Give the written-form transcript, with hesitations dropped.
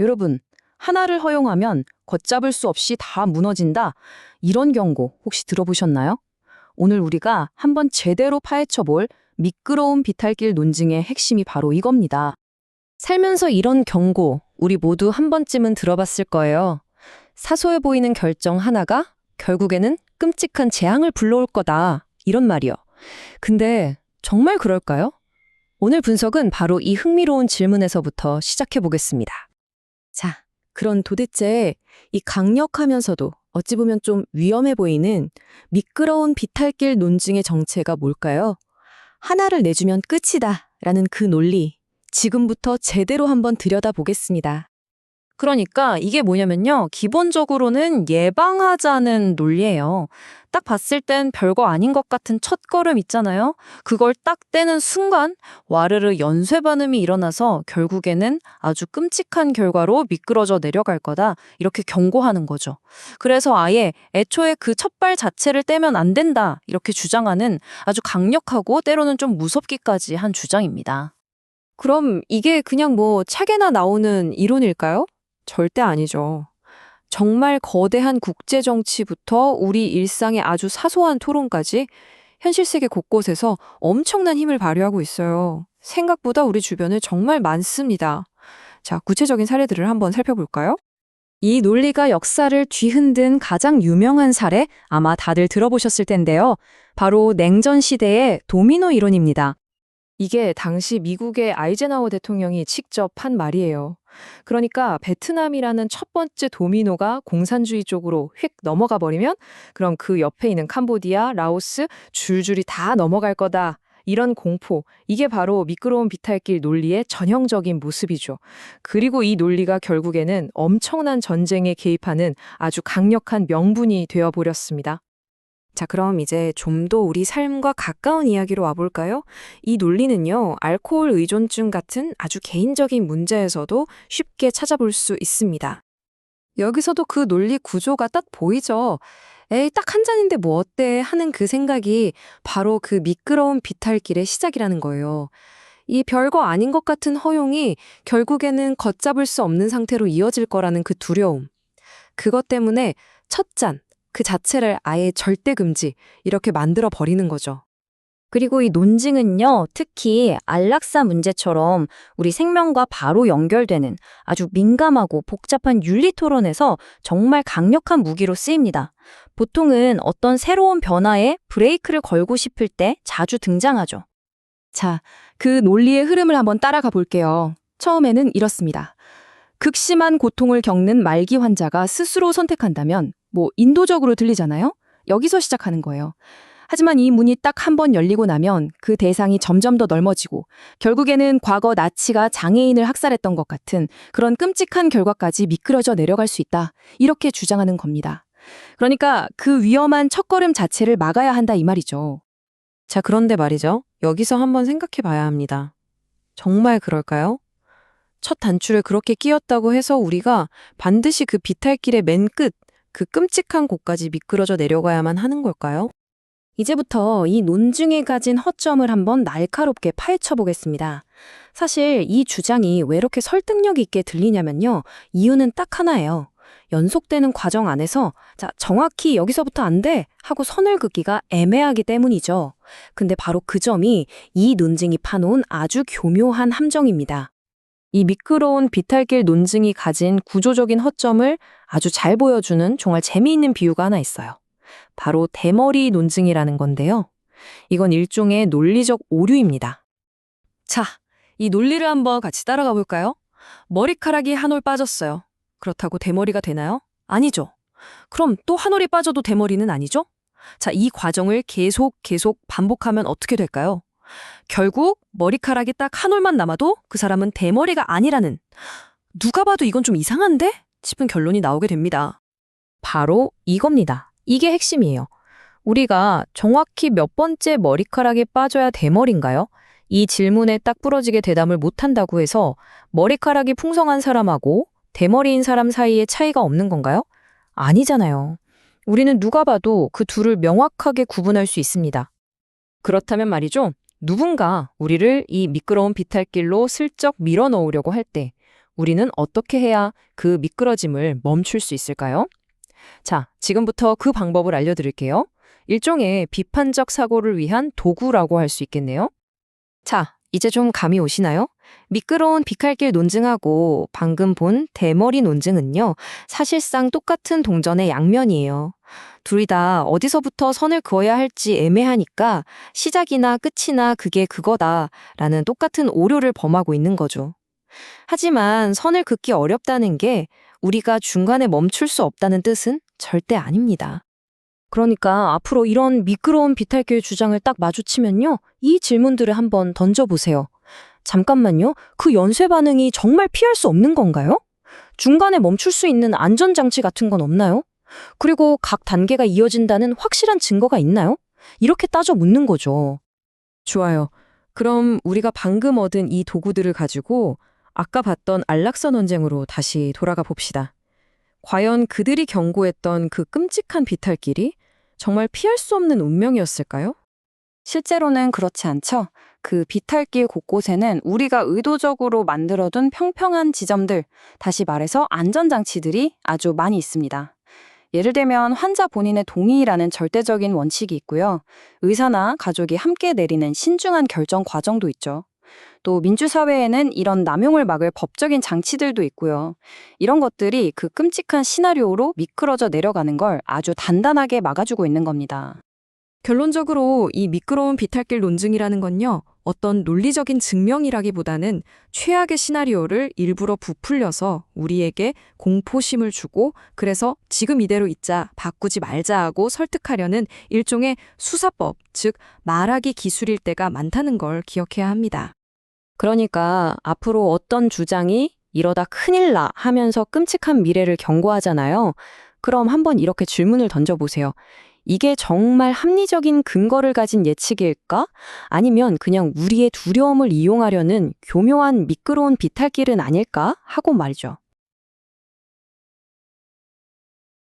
여러분, 하나를 허용하면 걷잡을 수 없이 다 무너진다. 이런 경고 혹시 들어보셨나요? 오늘 우리가 한번 제대로 파헤쳐볼 미끄러운 비탈길 논증의 핵심이 바로 이겁니다. 살면서 이런 경고, 우리 모두 한 번쯤은 들어봤을 거예요. 사소해 보이는 결정 하나가 결국에는 끔찍한 재앙을 불러올 거다. 이런 말이요. 근데 정말 그럴까요? 오늘 분석은 바로 이 흥미로운 질문에서부터 시작해 보겠습니다. 자, 그런 도대체 이 강력하면서도 어찌 보면 좀 위험해 보이는 미끄러운 비탈길 논증의 정체가 뭘까요? 하나를 내주면 끝이다 라는 그 논리, 지금부터 제대로 한번 들여다보겠습니다. 그러니까 이게 뭐냐면요. 기본적으로는 예방하자는 논리예요. 딱 봤을 땐 별거 아닌 것 같은 첫걸음 있잖아요. 그걸 딱 떼는 순간 와르르 연쇄 반응이 일어나서 결국에는 아주 끔찍한 결과로 미끄러져 내려갈 거다. 이렇게 경고하는 거죠. 그래서 아예 애초에 그 첫발 자체를 떼면 안 된다. 이렇게 주장하는 아주 강력하고 때로는 좀 무섭기까지 한 주장입니다. 그럼 이게 그냥 책에나 나오는 이론일까요? 절대 아니죠. 정말 거대한 국제 정치부터 우리 일상의 아주 사소한 토론까지 현실 세계 곳곳에서 엄청난 힘을 발휘하고 있어요. 생각보다 우리 주변에 정말 많습니다. 자, 구체적인 사례들을 한번 살펴볼까요? 이 논리가 역사를 뒤흔든 가장 유명한 사례 아마 다들 들어보셨을 텐데요. 바로 냉전 시대의 도미노 이론입니다. 이게 당시 미국의 아이젠하워 대통령이 직접 한 말이에요. 그러니까 베트남이라는 첫 번째 도미노가 공산주의 쪽으로 휙 넘어가 버리면 그럼 그 옆에 있는 캄보디아, 라오스 줄줄이 다 넘어갈 거다. 이런 공포, 이게 바로 미끄러운 비탈길 논리의 전형적인 모습이죠. 그리고 이 논리가 결국에는 엄청난 전쟁에 개입하는 아주 강력한 명분이 되어버렸습니다. 자, 그럼 이제 좀 더 우리 삶과 가까운 이야기로 와볼까요? 이 논리는요, 알코올 의존증 같은 아주 개인적인 문제에서도 쉽게 찾아볼 수 있습니다. 여기서도 그 논리 구조가 딱 보이죠? 에이, 딱 한 잔인데 뭐 어때? 하는 그 생각이 바로 그 미끄러운 비탈길의 시작이라는 거예요. 이 별거 아닌 것 같은 허용이 결국에는 걷잡을 수 없는 상태로 이어질 거라는 그 두려움. 그것 때문에 첫 잔, 그 자체를 아예 절대 금지, 이렇게 만들어 버리는 거죠. 그리고 이 논증은요, 특히 안락사 문제처럼 우리 생명과 바로 연결되는 아주 민감하고 복잡한 윤리 토론에서 정말 강력한 무기로 쓰입니다. 보통은 어떤 새로운 변화에 브레이크를 걸고 싶을 때 자주 등장하죠. 자, 그 논리의 흐름을 한번 따라가 볼게요. 처음에는 이렇습니다. 극심한 고통을 겪는 말기 환자가 스스로 선택한다면 인도적으로 들리잖아요? 여기서 시작하는 거예요. 하지만 이 문이 딱 한 번 열리고 나면 그 대상이 점점 더 넓어지고 결국에는 과거 나치가 장애인을 학살했던 것 같은 그런 끔찍한 결과까지 미끄러져 내려갈 수 있다. 이렇게 주장하는 겁니다. 그러니까 그 위험한 첫걸음 자체를 막아야 한다 이 말이죠. 자, 그런데 말이죠. 여기서 한번 생각해 봐야 합니다. 정말 그럴까요? 첫 단추를 그렇게 끼웠다고 해서 우리가 반드시 그 비탈길의 맨 끝, 그 끔찍한 곳까지 미끄러져 내려가야만 하는 걸까요? 이제부터 이 논증이 가진 허점을 한번 날카롭게 파헤쳐 보겠습니다. 사실 이 주장이 왜 이렇게 설득력 있게 들리냐면요. 이유는 딱 하나예요. 연속되는 과정 안에서 정확히 여기서부터 안 돼 하고 선을 긋기가 애매하기 때문이죠. 근데 바로 그 점이 이 논증이 파놓은 아주 교묘한 함정입니다. 이 미끄러운 비탈길 논증이 가진 구조적인 허점을 아주 잘 보여주는 정말 재미있는 비유가 하나 있어요. 바로 대머리 논증이라는 건데요. 이건 일종의 논리적 오류입니다. 자, 이 논리를 한번 같이 따라가 볼까요? 머리카락이 한 올 빠졌어요. 그렇다고 대머리가 되나요? 아니죠. 그럼 또 한 올이 빠져도 대머리는 아니죠? 자, 이 과정을 계속 반복하면 어떻게 될까요? 결국 머리카락이 딱 한 올만 남아도 그 사람은 대머리가 아니라는, 누가 봐도 이건 좀 이상한데? 싶은 결론이 나오게 됩니다. 바로 이겁니다. 이게 핵심이에요. 우리가 정확히 몇 번째 머리카락이 빠져야 대머리인가요? 이 질문에 딱 부러지게 대답을 못한다고 해서 머리카락이 풍성한 사람하고 대머리인 사람 사이에 차이가 없는 건가요? 아니잖아요. 우리는 누가 봐도 그 둘을 명확하게 구분할 수 있습니다. 그렇다면 말이죠. 누군가 우리를 이 미끄러운 비탈길로 슬쩍 밀어넣으려고 할 때 우리는 어떻게 해야 그 미끄러짐을 멈출 수 있을까요? 자, 지금부터 그 방법을 알려드릴게요. 일종의 비판적 사고를 위한 도구라고 할 수 있겠네요. 자, 이제 좀 감이 오시나요? 미끄러운 비칼길 논증하고 방금 본 대머리 논증은요, 사실상 똑같은 동전의 양면이에요. 둘이 다 어디서부터 선을 그어야 할지 애매하니까 시작이나 끝이나 그게 그거다라는 똑같은 오류를 범하고 있는 거죠. 하지만 선을 긋기 어렵다는 게 우리가 중간에 멈출 수 없다는 뜻은 절대 아닙니다. 그러니까 앞으로 이런 미끄러운 비탈길 주장을 딱 마주치면요. 이 질문들을 한번 던져보세요. 잠깐만요. 그 연쇄 반응이 정말 피할 수 없는 건가요? 중간에 멈출 수 있는 안전장치 같은 건 없나요? 그리고 각 단계가 이어진다는 확실한 증거가 있나요? 이렇게 따져 묻는 거죠. 좋아요. 그럼 우리가 방금 얻은 이 도구들을 가지고 아까 봤던 안락선 논쟁으로 다시 돌아가 봅시다. 과연 그들이 경고했던 그 끔찍한 비탈길이 정말 피할 수 없는 운명이었을까요? 실제로는 그렇지 않죠. 그 비탈길 곳곳에는 우리가 의도적으로 만들어둔 평평한 지점들, 다시 말해서 안전장치들이 아주 많이 있습니다. 예를 들면 환자 본인의 동의라는 절대적인 원칙이 있고요. 의사나 가족이 함께 내리는 신중한 결정 과정도 있죠. 또 민주사회에는 이런 남용을 막을 법적인 장치들도 있고요. 이런 것들이 그 끔찍한 시나리오로 미끄러져 내려가는 걸 아주 단단하게 막아주고 있는 겁니다. 결론적으로 이 미끄러운 비탈길 논증이라는 건요, 어떤 논리적인 증명이라기보다는 최악의 시나리오를 일부러 부풀려서 우리에게 공포심을 주고 그래서 지금 이대로 있자, 바꾸지 말자 하고 설득하려는 일종의 수사법, 즉 말하기 기술일 때가 많다는 걸 기억해야 합니다. 그러니까 앞으로 어떤 주장이 이러다 큰일 나 하면서 끔찍한 미래를 경고하잖아요. 그럼 한번 이렇게 질문을 던져보세요. 이게 정말 합리적인 근거를 가진 예측일까? 아니면 그냥 우리의 두려움을 이용하려는 교묘한 미끄러운 비탈길은 아닐까? 하고 말이죠.